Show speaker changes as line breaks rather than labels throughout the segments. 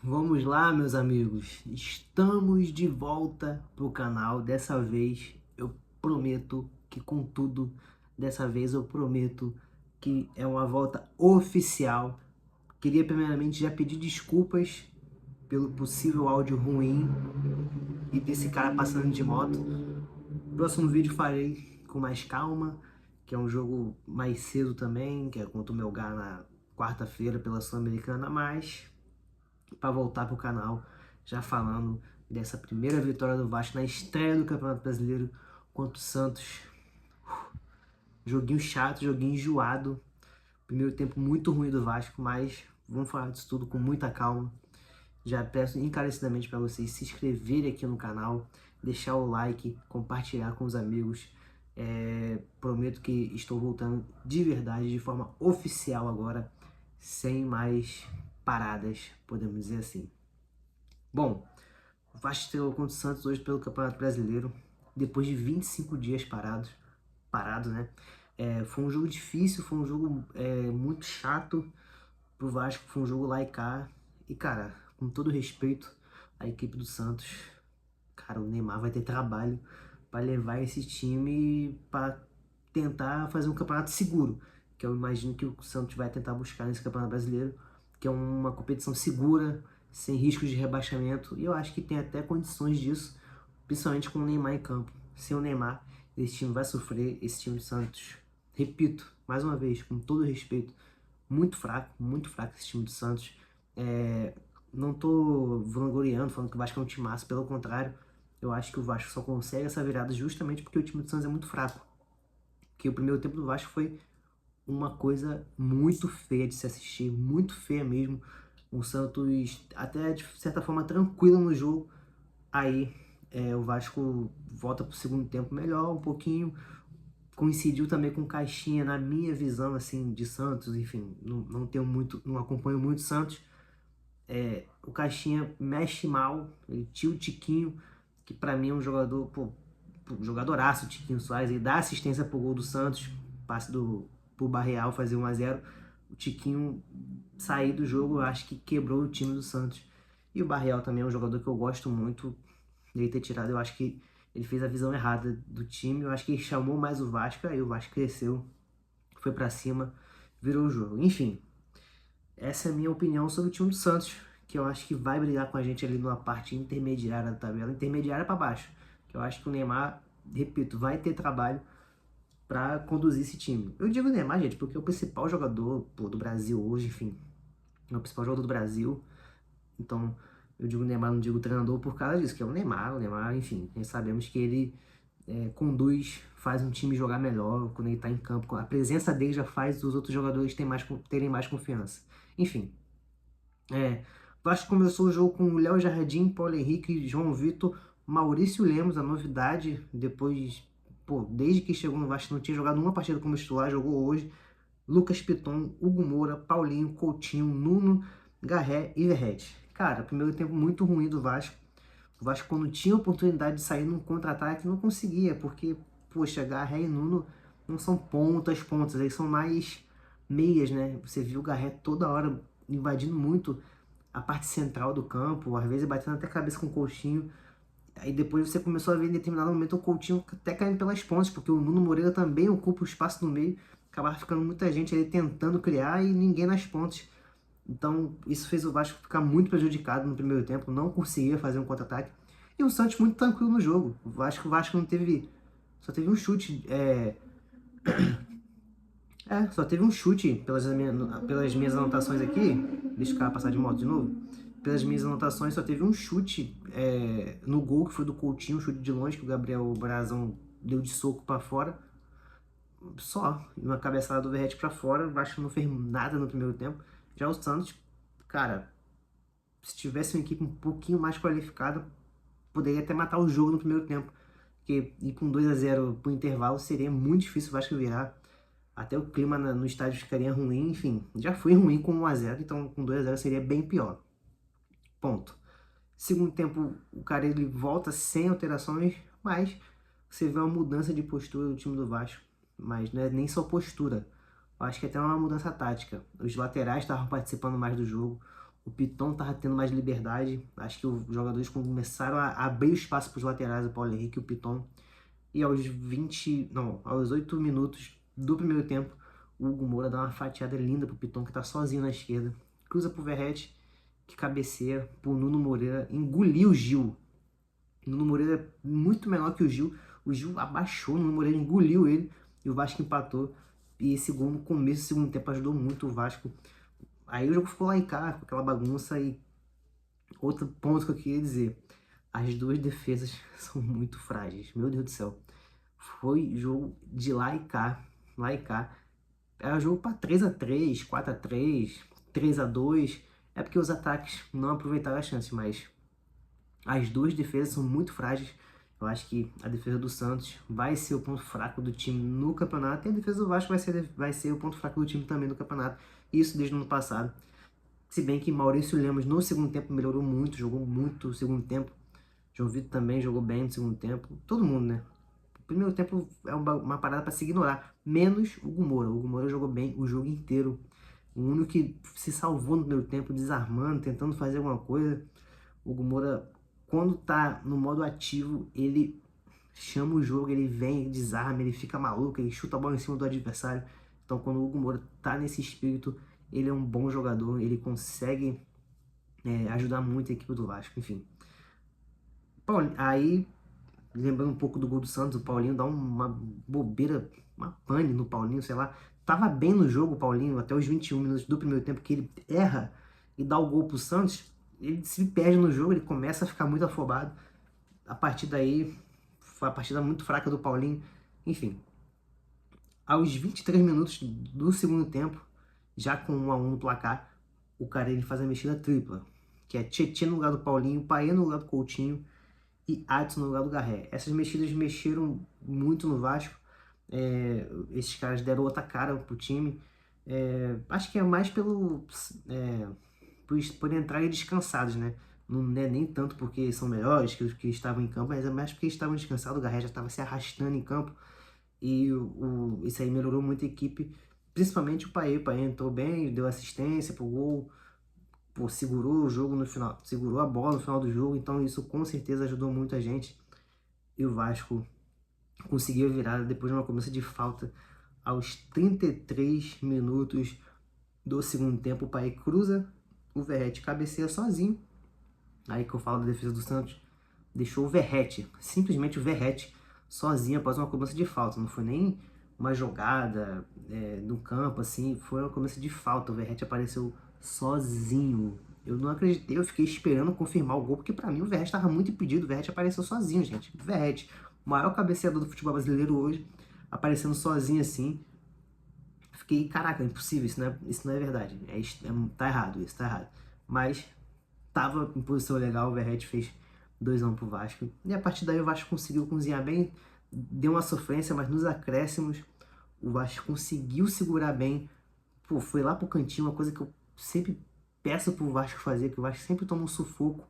Vamos lá, meus amigos. Estamos de volta pro canal. Dessa vez eu prometo que, contudo, dessa vez eu prometo que é uma volta oficial. Queria primeiramente já pedir desculpas pelo possível áudio ruim e desse cara passando de moto. Próximo vídeo farei com mais calma, que é um jogo mais cedo também, que é contra o Melgar na quarta-feira pela Sul-Americana, mas para voltar pro canal já falando dessa primeira vitória do Vasco na estreia do Campeonato Brasileiro contra o Santos. Joguinho chato, joguinho enjoado. Primeiro tempo muito ruim do Vasco, mas vamos falar disso tudo com muita calma. Já peço encarecidamente para vocês se inscreverem aqui no canal, deixar o like, compartilhar com os amigos. Prometo que estou voltando de verdade, de forma oficial agora, sem mais paradas, podemos dizer assim. Bom, o Vasco estreou contra o Santos hoje pelo Campeonato Brasileiro, depois de 25 dias parado, né? Foi um jogo difícil, foi um jogo muito chato pro Vasco, foi um jogo lá e cá. E, cara, com todo respeito à equipe do Santos, cara, o Neymar vai ter trabalho para levar esse time para tentar fazer um campeonato seguro, que eu imagino que o Santos vai tentar buscar nesse Campeonato Brasileiro, que é uma competição segura, sem riscos de rebaixamento, e eu acho que tem até condições disso, principalmente com o Neymar em campo. Sem o Neymar, esse time vai sofrer, esse time do Santos. Repito, mais uma vez, com todo respeito, muito fraco esse time do Santos. Não tô vangloriando, falando que o Vasco é um timaço, pelo contrário, eu acho que o Vasco só consegue essa virada justamente porque o time do Santos é muito fraco. Que o primeiro tempo do Vasco foi uma coisa muito feia de se assistir, muito feia mesmo. O Santos até de certa forma tranquilo no jogo. Aí o Vasco volta pro segundo tempo melhor, um pouquinho. Coincidiu também com o Caixinha, na minha visão assim de Santos, enfim, não tenho muito, não acompanho muito Santos. O Caixinha mexe mal, ele tira o Tiquinho, que pra mim é um jogador, pô, um jogadoraço, o Tiquinho Soares, ele dá assistência pro gol do Santos, passe pro Barreal fazer 1-0. O Tiquinho sair do jogo, eu acho que quebrou o time do Santos. E o Barreal também é um jogador que eu gosto muito dele ter tirado, eu acho que ele fez a visão errada do time, eu acho que ele chamou mais o Vasco, aí o Vasco cresceu, foi pra cima, virou o jogo. Enfim, essa é a minha opinião sobre o time do Santos, que eu acho que vai brigar com a gente ali numa parte intermediária da tabela, intermediária para baixo. Que eu acho que o Neymar, repito, vai ter trabalho para conduzir esse time. Eu digo Neymar, gente, porque é o principal jogador do Brasil hoje, enfim, é o principal jogador do Brasil. Então, eu digo Neymar, não digo treinador por causa disso, que é o Neymar, enfim, nós sabemos que ele conduz, faz um time jogar melhor quando ele está em campo. A presença dele já faz os outros jogadores terem mais confiança. Enfim, o Vasco começou o jogo com Léo Jardim, Paulo Henrique, João Vitor, Maurício Lemos, a novidade, depois, desde que chegou no Vasco não tinha jogado uma partida como titular, jogou hoje. Lucas Piton, Hugo Moura, Paulinho, Coutinho, Nuno, Garré e Verratti. Cara, primeiro tempo muito ruim do Vasco. O Vasco, quando tinha oportunidade de sair num contra-ataque, não conseguia, porque, poxa, Garré e Nuno não são pontas, eles são mais meias, né? Você viu o Garré toda hora invadindo muito a parte central do campo, às vezes batendo até a cabeça com o Coutinho. Aí depois você começou a ver em determinado momento o Coutinho até caindo pelas pontas, porque o Nuno Moreira também ocupa o espaço no meio, acabava ficando muita gente ali tentando criar e ninguém nas pontas. Então isso fez o Vasco ficar muito prejudicado no primeiro tempo, não conseguia fazer um contra-ataque. E o Santos muito tranquilo no jogo. O Vasco não teve, só teve um chute, só teve um chute pelas minhas anotações aqui. Deixa o cara passar de moto de novo. Pelas minhas anotações, só teve um chute no gol, que foi do Coutinho, um chute de longe, que o Gabriel Brazão deu de soco pra fora. Só, uma cabeçada do Verratti pra fora. O Vasco não fez nada no primeiro tempo. Já o Santos, cara, se tivesse uma equipe um pouquinho mais qualificada, poderia até matar o jogo no primeiro tempo. Porque ir com 2-0 pro intervalo seria muito difícil o Vasco virar. Até o clima no estádio ficaria ruim, enfim. Já foi ruim com 1-0, então com 2-0 seria bem pior. Ponto. Segundo tempo, o cara ele volta sem alterações, mas você vê uma mudança de postura do time do Vasco. Mas não é nem só postura. Eu acho que é até uma mudança tática. Os laterais estavam participando mais do jogo. O Piton tava tendo mais liberdade. Acho que os jogadores começaram a abrir espaço para os laterais, o Paulo Henrique e o Piton. E aos 8 minutos do primeiro tempo, o Hugo Moura dá uma fatiada linda pro Piton, que tá sozinho na esquerda. Cruza pro Verratti, que cabeceia pro Nuno Moreira, engoliu o Gil. O Nuno Moreira é muito menor que o Gil. O Gil abaixou, o Nuno Moreira engoliu ele e o Vasco empatou. E esse gol no começo do segundo tempo ajudou muito o Vasco. Aí o jogo ficou lá em cá, com aquela bagunça. E outro ponto que eu queria dizer: as duas defesas são muito frágeis. Meu Deus do céu. Foi jogo de lá e cá. Lá e cá. Era jogo para 3-3, 4-3, 3-2. É porque os ataques não aproveitaram a chance, mas as duas defesas são muito frágeis. Eu acho que a defesa do Santos vai ser o ponto fraco do time no campeonato, e a defesa do Vasco vai ser o ponto fraco do time também no campeonato. Isso desde o ano passado. Se bem que Maurício Lemos no segundo tempo melhorou muito, jogou muito no segundo tempo. João Vitor também jogou bem no segundo tempo. Todo mundo, né? O primeiro tempo é uma parada para se ignorar. Menos o Hugo Moura. O Hugo Moura jogou bem o jogo inteiro. O único que se salvou no primeiro tempo, desarmando, tentando fazer alguma coisa. O Hugo Moura, quando tá no modo ativo, ele chama o jogo, ele vem, ele desarma, ele fica maluco, ele chuta a bola em cima do adversário. Então, quando o Hugo Moura tá nesse espírito, ele é um bom jogador, ele consegue ajudar muito a equipe do Vasco, enfim. Aí, lembrando um pouco do gol do Santos, o Paulinho dá uma bobeira, uma pane no Paulinho, sei lá. Tava bem no jogo o Paulinho, até os 21 minutos do primeiro tempo, que ele erra e dá o gol pro Santos. Ele se perde no jogo, ele começa a ficar muito afobado. A partir daí, foi a partida muito fraca do Paulinho. Enfim, aos 23 minutos do segundo tempo, já com 1-1 no placar, o cara ele faz a mexida tripla, que é Tietê no lugar do Paulinho, Paê no lugar do Coutinho e Adson no lugar do Garré. Essas mexidas mexeram muito no Vasco. Esses caras deram outra cara pro time. Acho que é mais por entrarem descansados, né? Não é nem tanto porque são melhores que os que estavam em campo, mas é mais porque estavam descansados. O Garré já estava se arrastando em campo e isso aí melhorou muito a equipe, principalmente o Paê. O Paê entrou bem, deu assistência pro gol, pô, segurou o jogo no final, segurou a bola no final do jogo, então isso com certeza ajudou muito a gente. E o Vasco conseguiu a virada depois de uma cobrança de falta aos 33 minutos do segundo tempo. O Paê cruza, o Verratti cabeceia sozinho. Aí que eu falo da defesa do Santos, deixou o Verratti, simplesmente o Verratti, sozinho após uma cobrança de falta. Não foi nem uma jogada no campo, assim, foi uma cobrança de falta. O Verratti apareceu sozinho. Eu não acreditei, eu fiquei esperando confirmar o gol, porque pra mim o Verratti estava muito impedido. O Verratti apareceu sozinho, gente. O Verratti, o maior cabeceador do futebol brasileiro hoje, aparecendo sozinho assim. Fiquei, caraca, impossível, isso não é verdade. Tá errado isso, tá errado. Mas tava em posição legal, o Verratti fez 2-1 pro Vasco. E a partir daí o Vasco conseguiu cozinhar bem, deu uma sofrência, mas nos acréscimos o Vasco conseguiu segurar bem. Pô, foi lá pro cantinho, uma coisa que eu sempre peço pro Vasco fazer, que o Vasco sempre toma um sufoco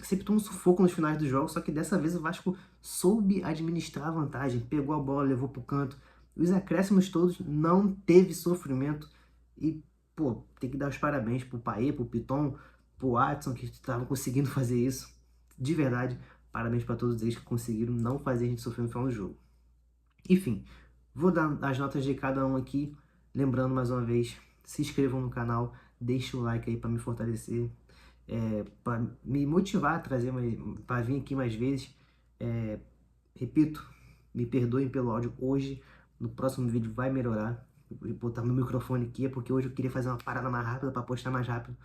sempre toma um sufoco nos finais do jogo, só que dessa vez o Vasco soube administrar a vantagem, pegou a bola, levou pro canto. Os acréscimos todos, não teve sofrimento. E, pô, tem que dar os parabéns pro Paê, pro Piton, pro Adson, que estavam conseguindo fazer isso. De verdade, parabéns para todos eles que conseguiram não fazer a gente sofrer no final do jogo. Enfim, vou dar as notas de cada um aqui. Lembrando mais uma vez, se inscrevam no canal, deixe o like aí para me fortalecer, para me motivar a trazer para vir aqui mais vezes. Repito, me perdoem pelo áudio hoje. No próximo vídeo vai melhorar. Vou botar meu microfone aqui, é porque hoje eu queria fazer uma parada mais rápida para postar mais rápido.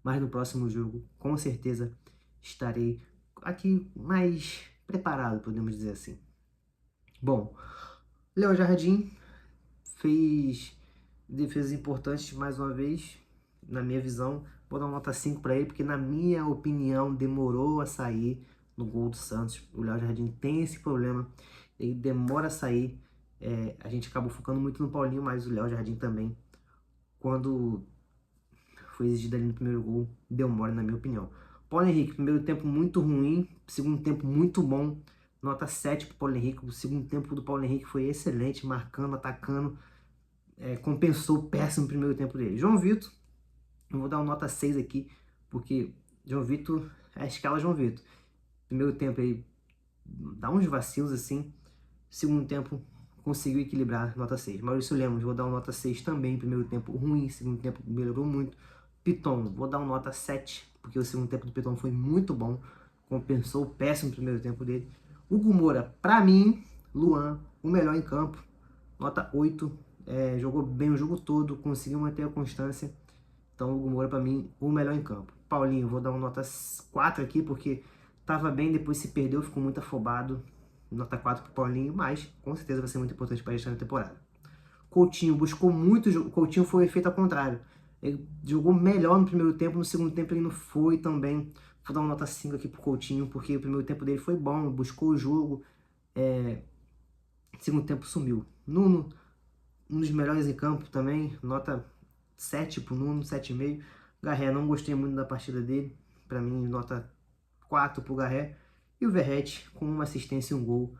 Mas no próximo jogo, com certeza, estarei aqui mais preparado, podemos dizer assim. Bom, Léo Jardim fez defesas importantes mais uma vez, na minha visão. Vou dar uma nota 5 para ele, porque na minha opinião demorou a sair no gol do Santos. O Léo Jardim tem esse problema, ele demora a sair. A gente acabou focando muito no Paulinho, mas o Léo Jardim também, quando foi exigido ali no primeiro gol, deu mole na minha opinião. Paulo Henrique, primeiro tempo muito ruim, segundo tempo muito bom, nota 7 para o Paulo Henrique. O segundo tempo do Paulo Henrique foi excelente, marcando, atacando, compensou o péssimo primeiro tempo dele. João Vitor, Eu vou dar uma nota 6 aqui, porque João Vitor é a escala João Vitor. Primeiro tempo ele dá uns vacilos assim, segundo tempo conseguiu equilibrar, nota 6. Maurício Lemos, vou dar uma nota 6 também, primeiro tempo ruim, segundo tempo melhorou muito. Piton, vou dar uma nota 7, porque o segundo tempo do Piton foi muito bom, compensou o péssimo primeiro tempo dele. Hugo Moura, pra mim, Luan, o melhor em campo, nota 8, jogou bem o jogo todo, conseguiu manter a constância, então o Hugo Moura pra mim, o melhor em campo. Paulinho, vou dar uma nota 4 aqui, porque tava bem, depois se perdeu, ficou muito afobado, nota 4 pro Paulinho, mas com certeza vai ser muito importante para a na temporada. Coutinho buscou muito, Coutinho foi o efeito ao contrário. Ele jogou melhor no primeiro tempo, no segundo tempo ele não foi também. Vou dar uma nota 5 aqui pro Coutinho, porque o primeiro tempo dele foi bom, buscou o jogo, segundo tempo sumiu. Nuno, um dos melhores em campo também, nota 7 pro Nuno, 7,5. Garré, não gostei muito da partida dele, para mim nota 4 pro Garré. E o Verratti com uma assistência e um gol.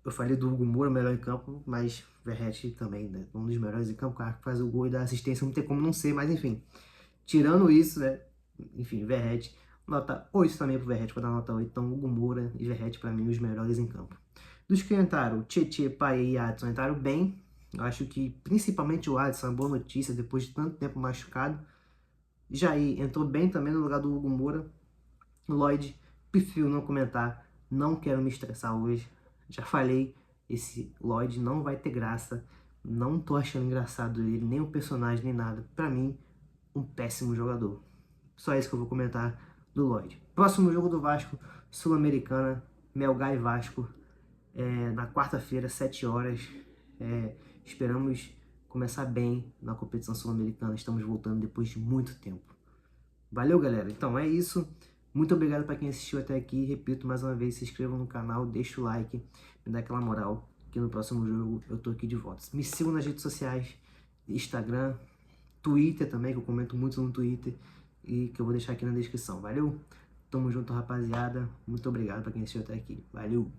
Eu falei do Hugo Moura, melhor em campo, mas Verratti também, né? Um dos melhores em campo, o cara que faz o gol e dá assistência, não tem como não ser, mas enfim. Tirando isso, né? Enfim, Verratti, nota 8 também pro Verratti, vou dar nota 8. Então, Hugo Moura e Verratti, pra mim, os melhores em campo. Dos que entraram, Tietê, Payet e Adson entraram bem. Eu acho que principalmente o Adson, boa notícia, depois de tanto tempo machucado. Jair entrou bem também no lugar do Hugo Moura. Lloyd, prefiro não comentar, não quero me estressar hoje. Já falei, esse Lloyd não vai ter graça, não tô achando engraçado ele, nem o personagem, nem nada. Pra mim, um péssimo jogador. Só isso que eu vou comentar do Lloyd. Próximo jogo do Vasco, Sul-Americana, Melgar e Vasco, na quarta-feira, 7 horas. Esperamos começar bem na competição sul-americana, estamos voltando depois de muito tempo. Valeu, galera. Então é isso. Muito obrigado para quem assistiu até aqui. Repito mais uma vez, se inscreva no canal, deixa o like, me dá aquela moral, que no próximo jogo eu tô aqui de volta. Me sigam nas redes sociais, Instagram, Twitter também, que eu comento muito no Twitter e que eu vou deixar aqui na descrição. Valeu? Tamo junto, rapaziada. Muito obrigado para quem assistiu até aqui. Valeu!